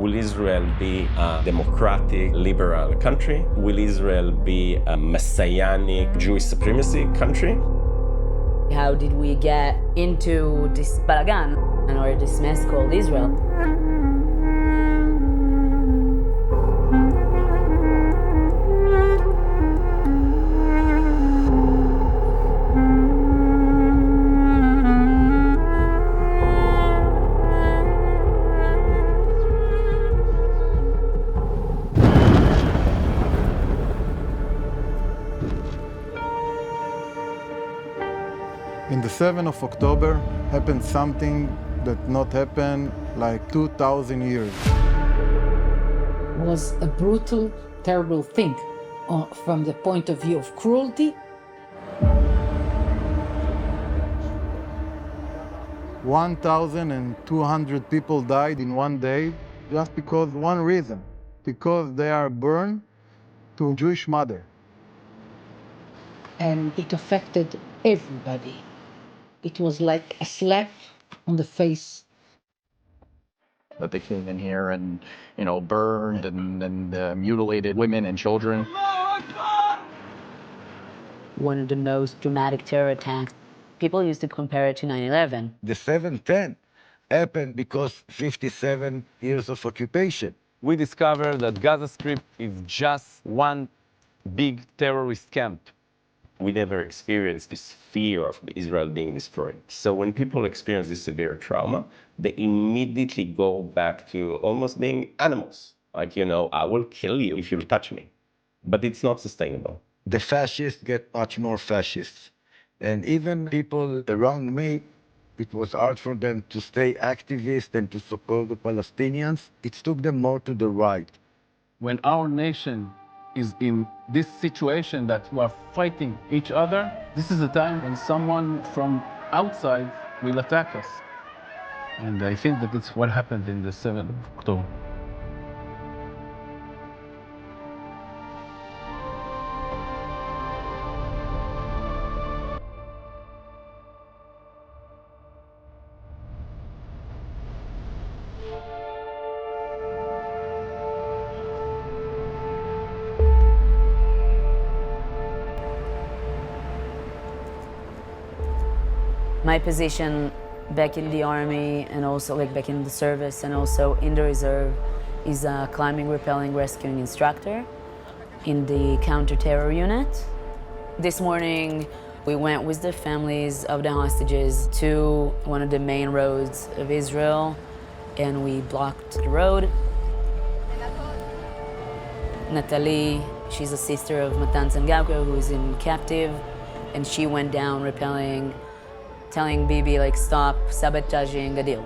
Will Israel be a democratic, liberal country? Will Israel be a Messianic, Jewish supremacy country? How did we get into this balagan, or this mess called Israel? In the 7th of October happened something that not happened like 2,000 years. It was a brutal, terrible thing from the point of view of cruelty. 1,200 people died in one day just because one reason, because they are burned to a Jewish mother. And it affected everybody. It was like a slap on the face. That they came in here and, burned and mutilated women and children. One of the most dramatic terror attacks. People used to compare it to 9/11. The 7/10 happened because 57 years of occupation. We discovered that Gaza Strip is just one big terrorist camp. We never experienced this fear of Israel being destroyed. So when people experience this severe trauma, they immediately go back to almost being animals. Like, I will kill you if you touch me. But it's not sustainable. The fascists get much more fascist. And even people around me, it was hard for them to stay activists and to support the Palestinians. It took them more to the right. When our nation is in this situation that we are fighting each other, this is a time when someone from outside will attack us. And I think that it's what happened in the 7th of October. My position back in the army and also back in the service and also in the reserve is a climbing, rappelling, rescuing instructor in the counter-terror unit. This morning, we went with the families of the hostages to one of the main roads of Israel, and we blocked the road. Natalie, she's a sister of Matan Sangauka, who is in captive, and she went down rappelling, telling Bibi, stop sabotaging the deal.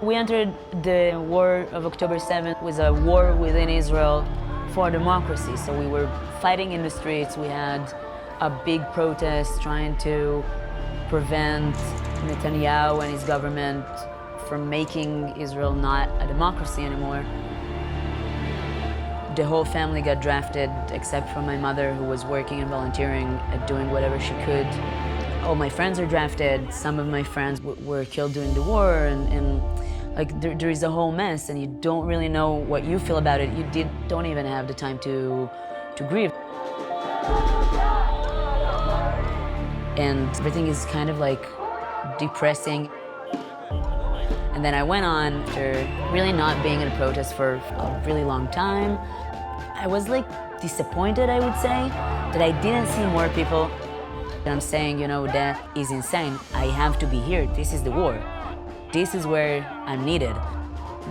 We entered the war of October 7th was a war within Israel for democracy. So we were fighting in the streets. We had a big protest trying to prevent Netanyahu and his government from making Israel not a democracy anymore. The whole family got drafted, except for my mother, who was working and volunteering and doing whatever she could. All my friends are drafted. Some of my friends were killed during the war, and there is a whole mess, and you don't really know what you feel about it. You don't even have the time to grieve. And everything is kind of depressing. And then I went on, after really not being in a protest for a really long time, I was disappointed, I would say, that I didn't see more people. I'm saying, that is insane. I have to be here. This is the war. This is where I'm needed.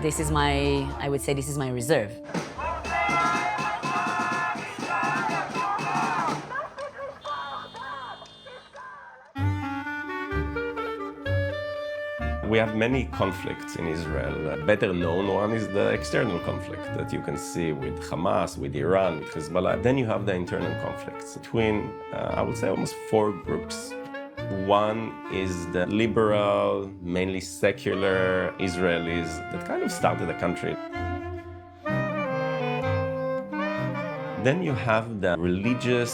This is I would say this is my reserve. We have many conflicts in Israel. A better known one is the external conflict that you can see with Hamas, with Iran, with Hezbollah. Then you have the internal conflicts between, I would say, almost 4 groups. One is the liberal, mainly secular Israelis that kind of started the country. Then you have the religious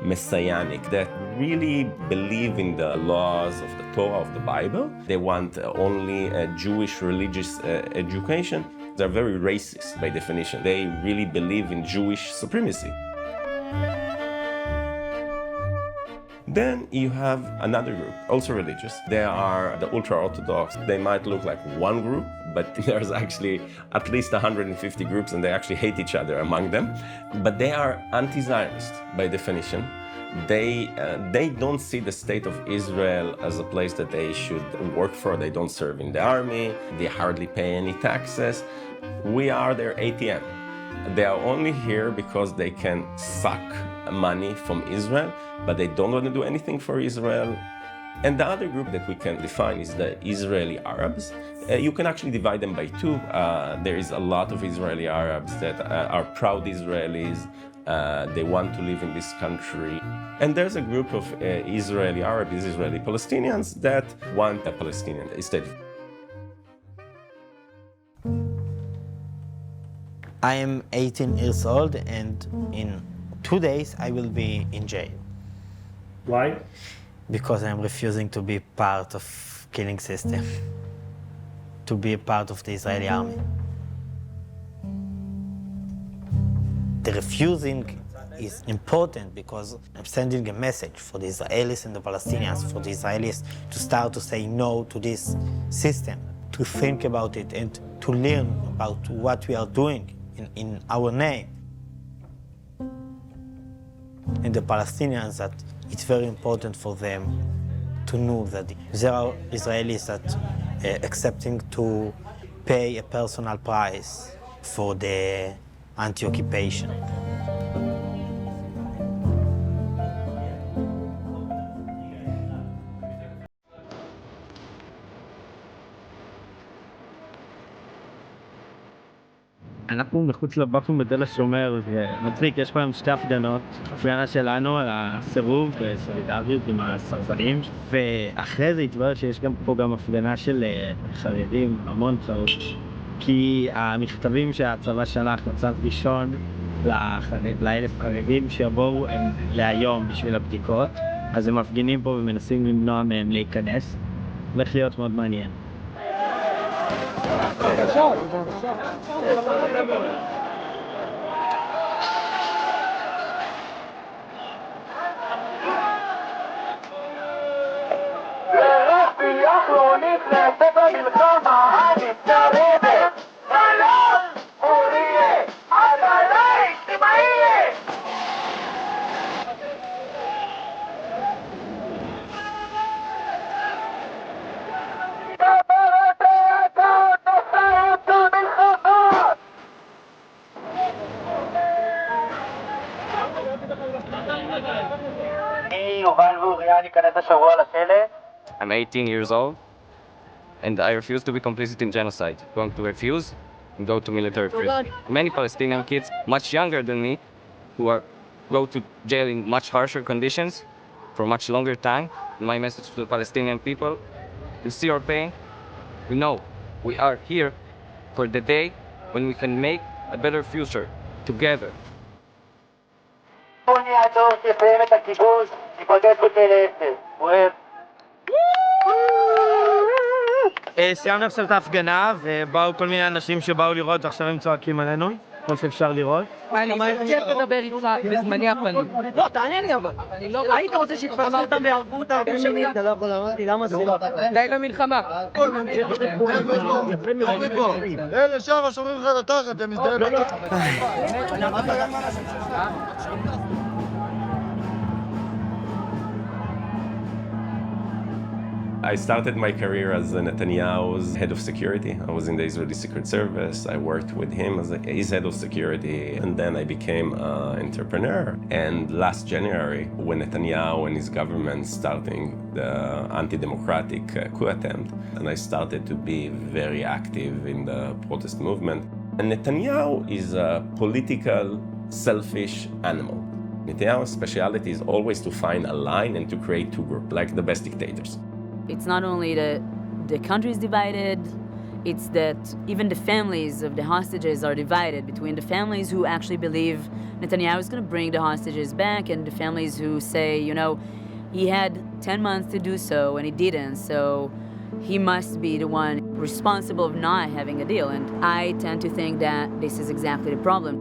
Messianic that really believe in the laws of the Torah, of the Bible. They want only a Jewish religious education. They're very racist by definition. They really believe in Jewish supremacy. Then you have another group, also religious. They are the ultra-Orthodox. They might look like one group, but there's actually at least 150 groups, and they actually hate each other among them. But they are anti-Zionist by definition. They don't see the state of Israel as a place that they should work for. They don't serve in the army. They hardly pay any taxes. We are their ATM. They are only here because they can suck money from Israel, but they don't want to do anything for Israel. And the other group that we can define is the Israeli Arabs. You can actually divide them by two. There is a lot of Israeli Arabs that are proud Israelis. They want to live in this country. And there's a group of Israeli Arabs, Israeli Palestinians that want a Palestinian state. I am 18 years old, and in 2 days I will be in jail. Why? Because I'm refusing to be part of killing system, to be a part of the Israeli army. The refusing is important because I'm sending a message for the Israelis and the Palestinians, for the Israelis to start to say no to this system, to think about it and to learn about what we are doing in our name. And the Palestinians, that it's very important for them to know that there are Israelis that are accepting to pay a personal price for the anti-occupation. אנחנו מחוץ לבקו"ם בתל השומר, זה מצחיק, יש פה היום שתי הפגנות. הפגנה שלנו על הסירוב וסולידריות עם הסרבנים, ואחרי זה התברר שיש פה גם הפגנה של חרדים, המון צרות. כי המכתבים שהצבא שלח בצד ראשון ל1,000 חרדים שיבואו הם להיום בשביל הבדיקות, אז הם מפגינים פה ומנסים למנוע מהם להיכנס. הולך להיות מאוד מעניין. I'm 18 years old, and I refuse to be complicit in genocide. I'm going to refuse and go to military prison. Many Palestinian kids, much younger than me, who go to jail in much harsher conditions for much longer time. My message to the Palestinian people: you see our pain? We know we are here for the day when we can make a better future together. סיימנו עכשיו את ההפגנה, ובאו כל מיני אנשים שבאו לראות, ועכשיו הם צועקים עלינו, כמו שאפשר לראות. אני חושב לדבר איתך בזמני הפנים. לא, תענה לי אבל. היית רוצה שתפרסו אותם ויהרגו אותם הרבה שנים. אתה לא יכול אמרתי, למה זה? די למלחמה. אלה שם שומרים לך את התחת, הם מזדהים. I started my career as Netanyahu's head of security. I was in the Israeli Secret Service. I worked with him as his head of security, and then I became an entrepreneur. And last January, when Netanyahu and his government starting the anti-democratic coup attempt, and I started to be very active in the protest movement. And Netanyahu is a political, selfish animal. Netanyahu's speciality is always to find a line and to create two groups, like the best dictators. It's not only that the country is divided, it's that even the families of the hostages are divided between the families who actually believe Netanyahu is going to bring the hostages back and the families who say, you know, he had 10 months to do so and he didn't, so he must be the one responsible of not having a deal. And I tend to think that this is exactly the problem.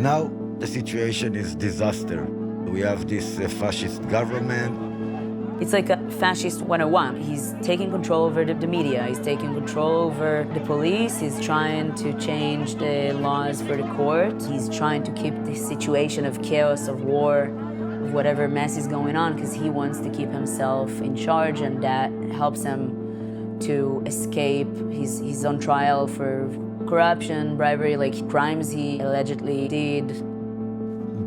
Now the situation is disaster. We have this fascist government. It's like a fascist 101. He's taking control over the media. He's taking control over the police. He's trying to change the laws for the court. He's trying to keep the situation of chaos, of war, of whatever mess is going on, because he wants to keep himself in charge, and that helps him to escape. He's on trial for corruption, bribery, like crimes he allegedly did.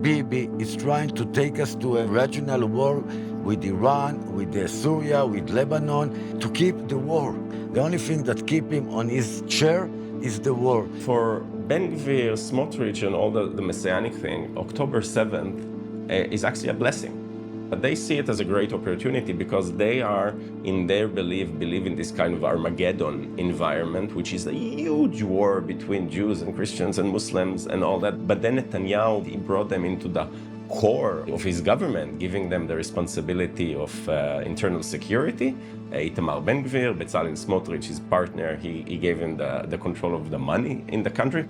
Bibi is trying to take us to a regional war with Iran, with Syria, with Lebanon, to keep the war. The only thing that keeps him on his chair is the war. For Ben Gvir, Smotrich, and all the Messianic thing, October 7th is actually a blessing. But they see it as a great opportunity because they are, in their believe in this kind of Armageddon environment, which is a huge war between Jews and Christians and Muslims and all that. But then Netanyahu, he brought them into the core of his government, giving them the responsibility of internal security. Itamar Ben Gvir, Bezalel Smotrich, his partner, he gave him the control of the money in the country.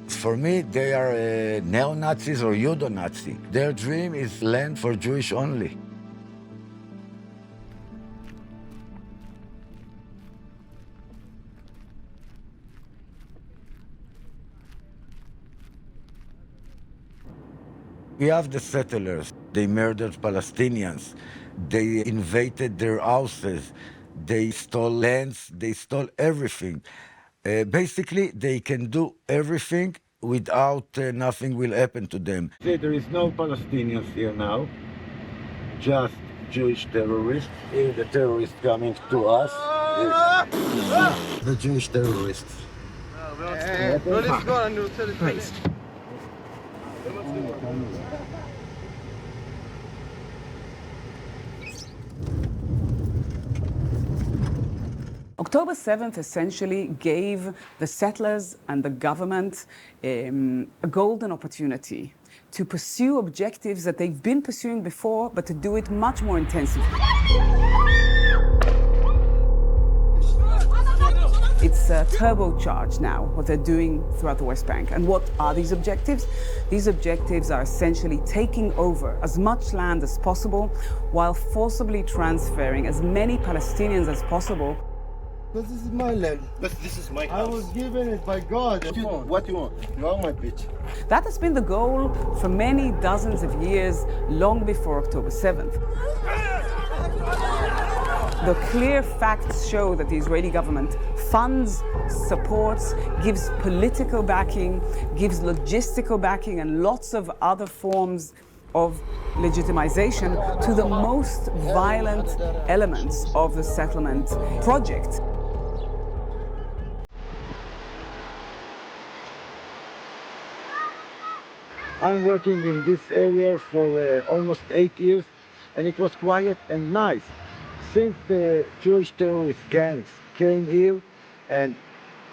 For me, they are neo-Nazis or Judo-Nazi. Their dream is land for Jewish only. We have the settlers. They murdered Palestinians. They invaded their houses. They stole lands. They stole everything. Basically, they can do everything without nothing will happen to them. There is no Palestinians here now, just Jewish terrorists. Here the terrorists coming to us. The Jewish terrorists. October 7th essentially gave the settlers and the government a golden opportunity to pursue objectives that they've been pursuing before, but to do it much more intensively. It's turbocharged now, what they're doing throughout the West Bank. And what are these objectives? These objectives are essentially taking over as much land as possible while forcibly transferring as many Palestinians as possible. But this is my land. But this is my house. I was given it by God. What you want? You are my bitch. That has been the goal for many dozens of years, long before October 7th. The clear facts show that the Israeli government funds, supports, gives political backing, gives logistical backing, and lots of other forms of legitimization to the most violent elements of the settlement project. I'm working in this area for almost 8 years, and it was quiet and nice. Since the Jewish terrorist gangs came here and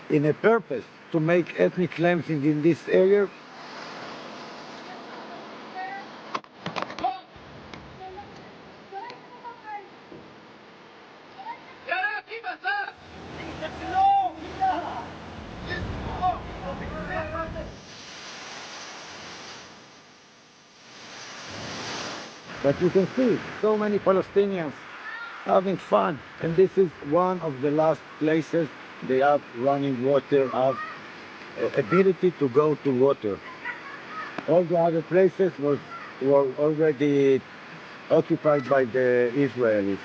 in a purpose to make ethnic cleansing in this area, but you can see so many Palestinians having fun. And this is one of the last places they have running water, have ability to go to water. All the other places were already occupied by the Israelis.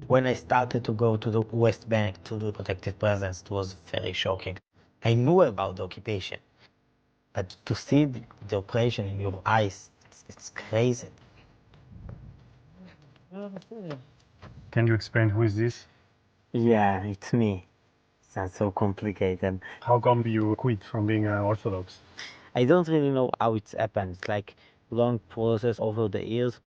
When I started to go to the West Bank to do protected presence, it was very shocking. I knew about the occupation, but to see the operation in your eyes, it's crazy. Can you explain who is this? Yeah, it's me. Sounds so complicated. How come you quit from being an Orthodox? I don't really know how it happened. It's like long process over the years.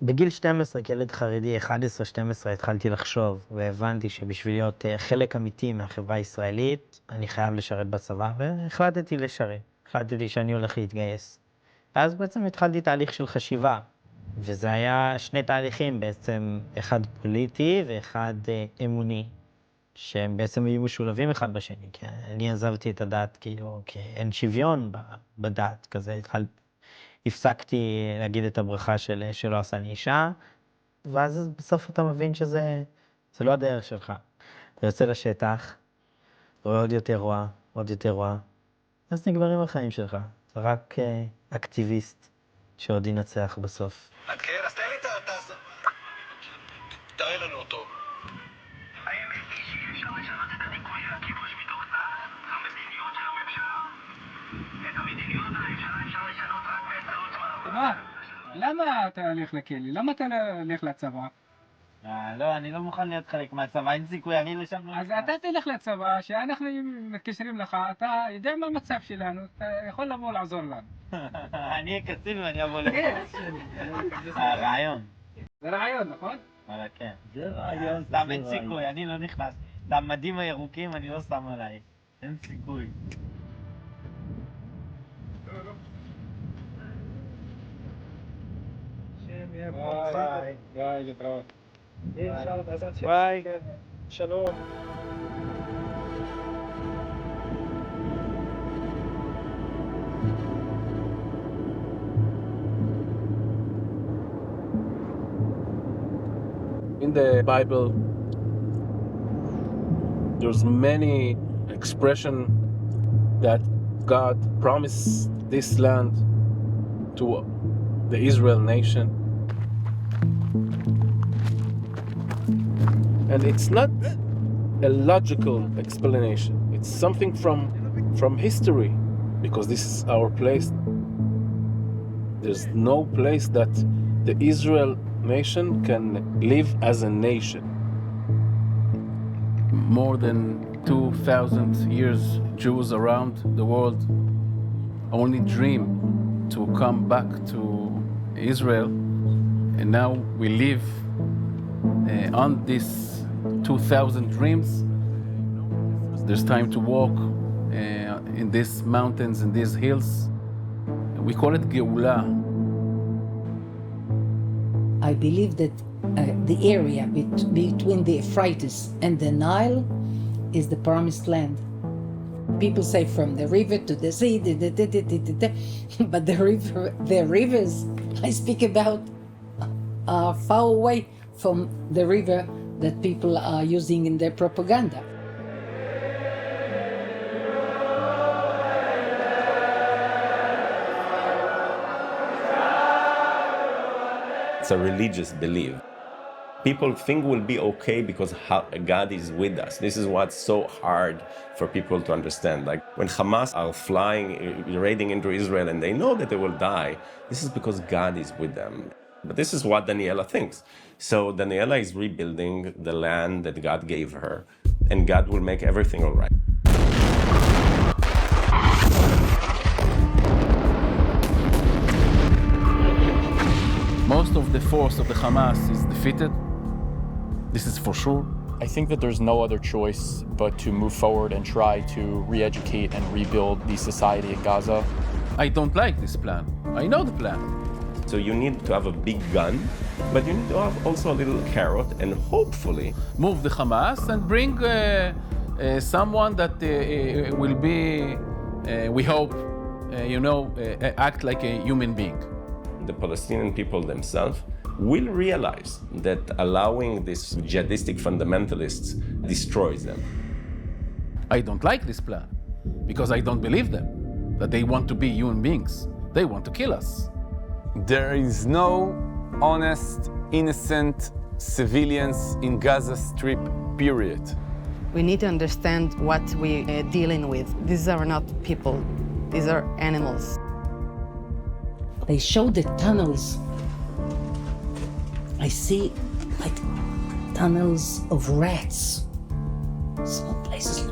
בגיל 12, כילד חרדי, 11-12, התחלתי לחשוב, והבנתי שבשביל להיות חלק אמיתי מהחברה הישראלית, אני חייב לשרת בצבא, והחלטתי לשרת. החלטתי שאני הולך להתגייס. ואז בעצם התחלתי תהליך של חשיבה, וזה היה שני תהליכים בעצם, אחד פוליטי ואחד אמוני, שהם בעצם היו משולבים אחד בשני, כי אני עזבתי את הדת כאילו, כי אין שוויון בדת, כזה הפסקתי להגיד את הברכה שלא עשה לי אישה, ואז בסוף אתה מבין שזה לא הדרך שלך. אתה יוצא לשטח, רואה עוד יותר רוע, עוד יותר רוע, אז נגמרים החיים שלך. זה רק אקטיביסט שעוד ינצח בסוף. אז תן לי את הזה. תראה לנו אותו. האמת היא שאפשר לשנות את הדיכוי והכיבוש מתוך צה"ל. המדיניות של הממשלה. את המדיניות הממשלה אפשר לשנות רק באמצעות צבא. למה אתה הולך לכלא? למה אתה הולך לצבא? לא, אני לא מוכן להיות חלק מהצבא, אין סיכוי, אני לשם לא... אז אתה תלך לצבא, שאנחנו מתקשרים לך, אתה יודע מה המצב שלנו, אתה יכול לבוא לעזור לנו. אני אהיה קצין ואני אבוא לכאן. רעיון. זה רעיון, נכון? אבל כן. זה רעיון. סתם אין סיכוי, אני לא נכנס. למדים הירוקים אני לא שם עליי. אין סיכוי. ביי. ביי, להתראות. ביי. שלום. In the Bible, there's many expression that God promised this land to the Israel nation. And it's not a logical explanation. It's something from history, because this is our place. There's no place that the Israel nation can live as a nation. More than 2,000 years, Jews around the world only dream to come back to Israel, and now we live on these 2,000 dreams. There's time to walk in these mountains and these hills. We call it Geula. I believe that the area between the Euphrates and the Nile is the promised land. People say from the river to the sea, but the rivers I speak about are far away from the river that people are using in their propaganda. It's a religious belief. People think we'll be okay because God is with us. This is what's so hard for people to understand. Like when Hamas are flying, raiding into Israel, and they know that they will die, this is because God is with them. But this is what Daniela thinks. So Daniela is rebuilding the land that God gave her, and God will make everything all right. Most of the force of the Hamas is defeated. This is for sure. I think that there's no other choice but to move forward and try to re-educate and rebuild the society in Gaza. I don't like this plan. I know the plan. So you need to have a big gun, but you need to have also a little carrot, and hopefully move the Hamas and bring someone that will be, we hope, act like a human being. The Palestinian people themselves will realize that allowing these jihadistic fundamentalists destroys them. I don't like this plan because I don't believe them, that they want to be human beings. They want to kill us. There is no honest, innocent civilians in Gaza Strip, period. We need to understand what we're dealing with. These are not people, these are animals. They show the tunnels. I see like tunnels of rats Small places.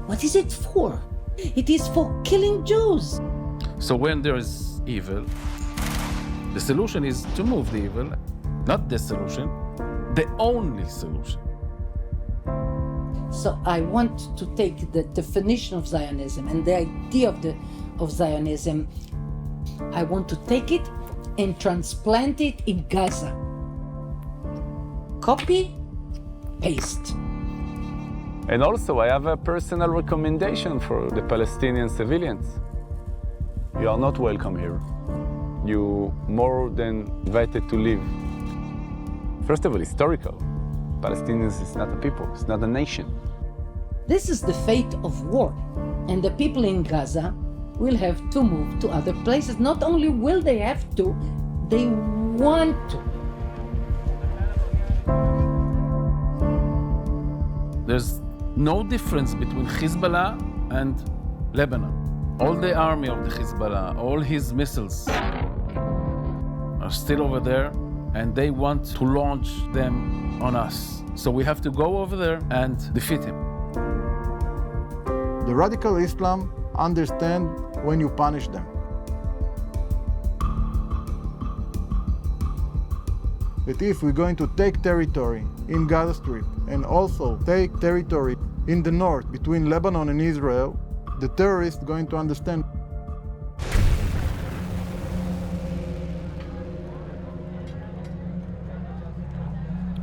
What is it for? It is for killing Jews. So when there is evil, the solution is to move the evil, not the solution, the only solution. So I want to take the definition of Zionism and the idea of Zionism, I want to take it and transplant it in Gaza. Copy, paste. And also, I have a personal recommendation for the Palestinian civilians. You are not welcome here. You more than invited to leave. First of all, historical. Palestinians is not a people, it's not a nation. This is the fate of war, and the people in Gaza will have to move to other places. Not only will they have to, they want to. There's no difference between Hezbollah and Lebanon. All the army of the Hezbollah, all his missiles are still over there, and they want to launch them on us. So we have to go over there and defeat him. The radical Islam understand when you punish them. That if we're going to take territory in Gaza Strip and also take territory in the north between Lebanon and Israel, the terrorists are going to understand.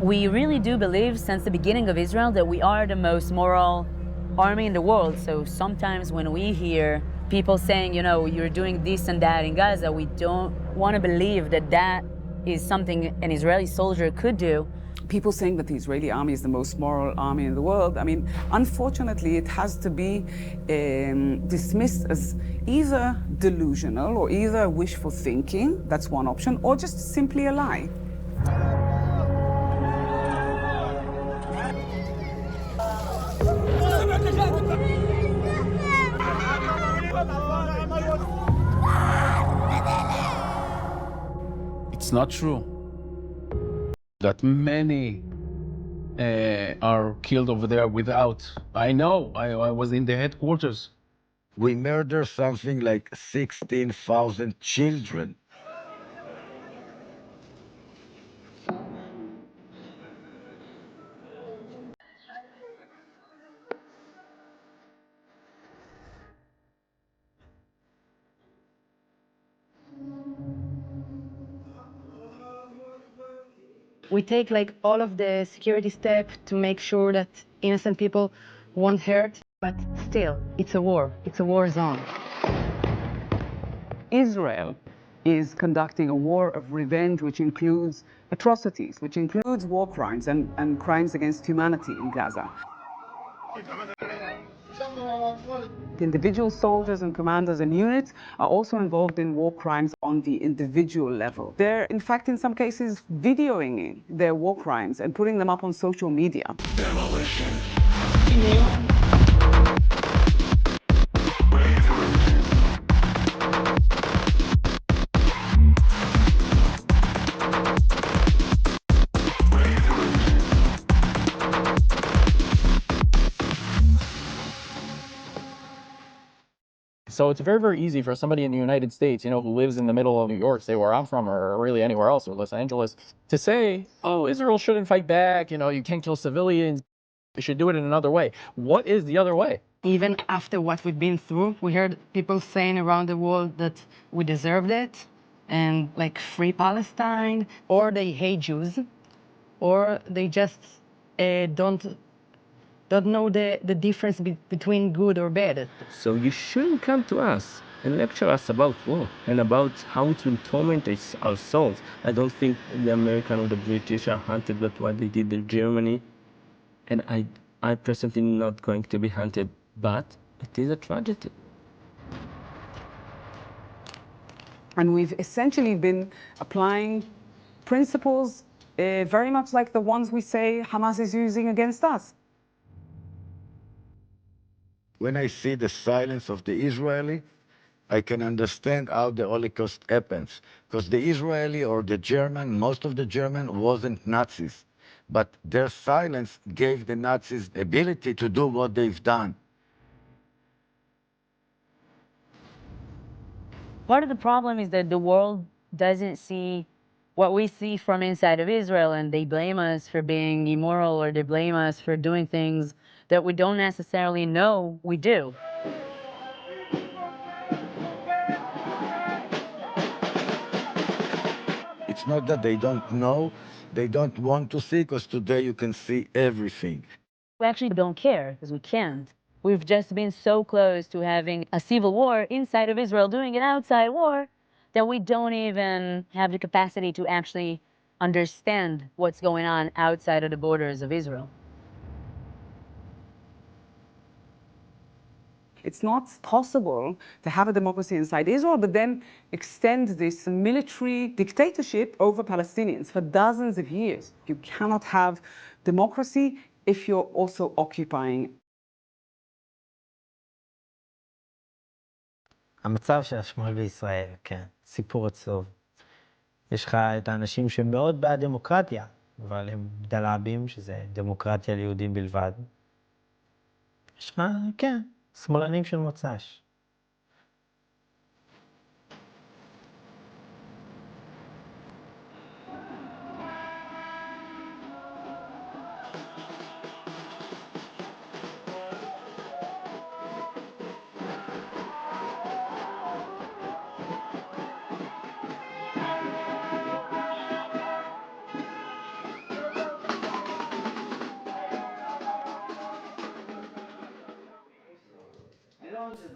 We really do believe since the beginning of Israel that we are the most moral army in the world. So sometimes when we hear people saying, you know, you're doing this and that in Gaza, we don't want to believe that that is something an Israeli soldier could do. People saying that the Israeli army is the most moral army in the world, I mean, unfortunately, it has to be dismissed as either delusional or either wishful thinking, that's one option, or just simply a lie. It's not true that many are killed over there without. I know, I was in the headquarters. We murder something like 16,000 children. We take like all of the security steps to make sure that innocent people won't hurt, but still, it's a war. It's a war zone. Israel is conducting a war of revenge, which includes atrocities, which includes war crimes and crimes against humanity in Gaza. Individual soldiers and commanders and units are also involved in war crimes on the individual level. They're, in fact, in some cases, videoing their war crimes and putting them up on social media. Demolition. So it's very, very easy for somebody in the United States, you know, who lives in the middle of New York, say where I'm from, or really anywhere else, or Los Angeles, to say, oh, Israel shouldn't fight back, you know, you can't kill civilians, you should do it in another way. What is the other way? Even after what we've been through, we heard people saying around the world that we deserved it, and like free Palestine, or they hate Jews, or they just don't know the difference between good or bad. So you shouldn't come to us and lecture us about war and about how it will torment our souls. I don't think the American or the British are hunted by what they did in Germany. And I personally not going to be hunted, but it is a tragedy. And we've essentially been applying principles very much like the ones we say Hamas is using against us. When I see the silence of the Israeli, I can understand how the Holocaust happens. Because the Israeli or the German, most of the German wasn't Nazis. But their silence gave the Nazis the ability to do what they've done. Part of the problem is that the world doesn't see what we see from inside of Israel, and they blame us for being immoral, or they blame us for doing things that we don't necessarily know we do. It's not that they don't know, they don't want to see, because today you can see everything. We actually don't care, because we can't. We've just been so close to having a civil war inside of Israel, doing an outside war, that we don't even have the capacity to actually understand what's going on outside of the borders of Israel. It's not possible to have a democracy inside Israel, but then extend this military dictatorship over Palestinians for dozens of years. You cannot have democracy if you're also occupying. המצב של השמאל בישראל, כן, סיפור עצוב. יש לך את האנשים שהם מאוד בעד דמוקרטיה, אבל הם דלאבים, שזה דמוקרטיה ליהודים בלבד. יש לך, כן, שמאלנים של מוצ"ש.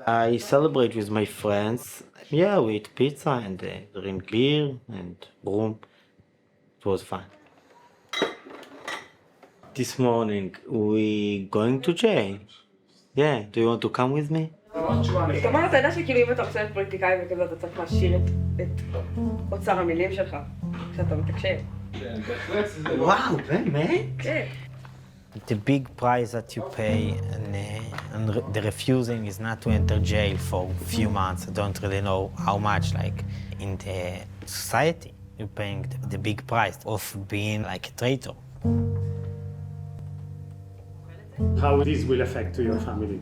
I celebrate with my friends. Yeah, we eat pizza and drink beer and broom. It was fun. This morning we going to jail. Yeah, do you want to come with me? כלומר, אתה יודע שכאילו אם אתה רוצה להיות פוליטיקאי וכזה, אתה צריך להשאיר את אוצר המילים שלך כשאתה מתקשר. וואו, באמת? כן. The big price that you pay and the refusing is not to enter jail for a few months. I don't really know how much, like in the society, you're paying the big price of being like a traitor. How this will affect your family?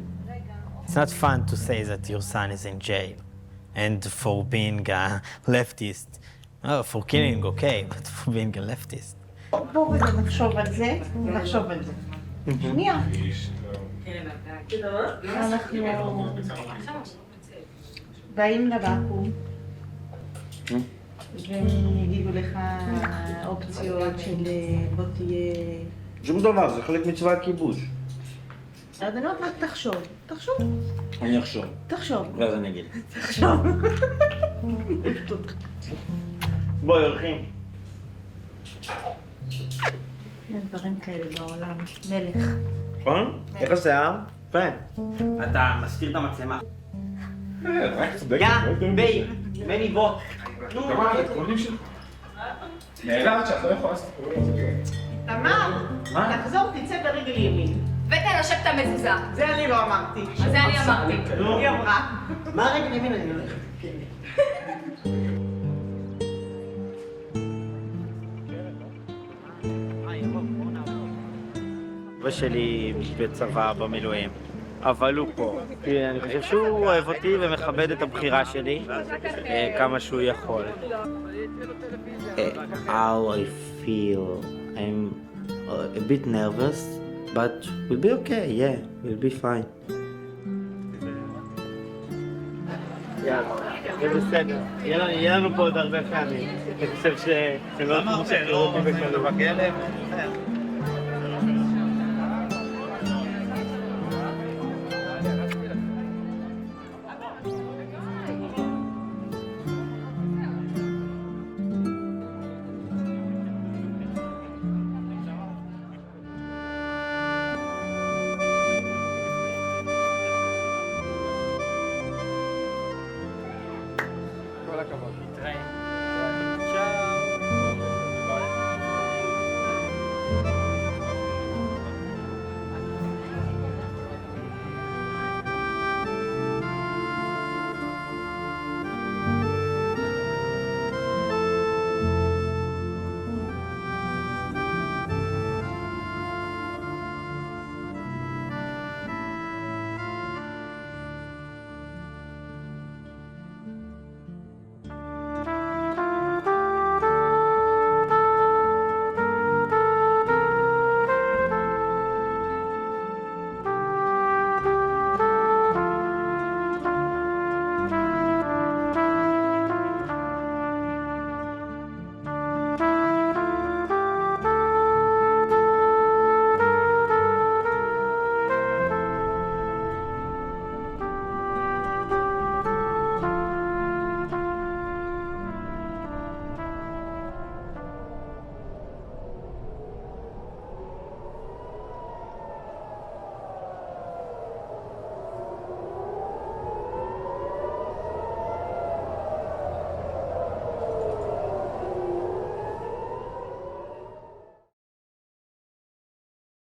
It's not fun to say that your son is in jail and for being a leftist. Oh, for killing, okay, but for being a leftist. בואו רגע נחשוב על זה, נחשוב על זה. שנייה. אנחנו באים לבקו"ם, והם יגידו לך אופציות של בוא תהיה... שום דבר, זה חלק מצבא הכיבוש. אז אני לא רק תחשוב, תחשוב. אני אחשוב. תחשוב. ואז אני אגיד. תחשוב. בואי, הולכים. אין דברים כאלה בעולם, מלך. נכון? איך השיער? יפה. אתה מסתיר את המצלמה. יאללה, ביי, מני בוא. נעלמת שאת לא יכולה לעשות. תמר, תחזור, תצא ברגל ימין. ותנשק את המזוזה. זה אני לא אמרתי. אז זה אני אמרתי. היא אמרה. מה רגל ימין אני הולכת? אבא שלי בצבא, במילואים, אבל הוא פה. אני חושב שהוא אוהב אותי ומכבד את הבחירה שלי כמה שהוא יכול. How I feel, I'm a bit nervous, but we'll be okay, yeah, we'll be fine. יאללה, זה בסדר. יהיה לנו פה עוד הרבה פעמים. אני חושב שלא תמשיך לראות אותי בכלל לבקר.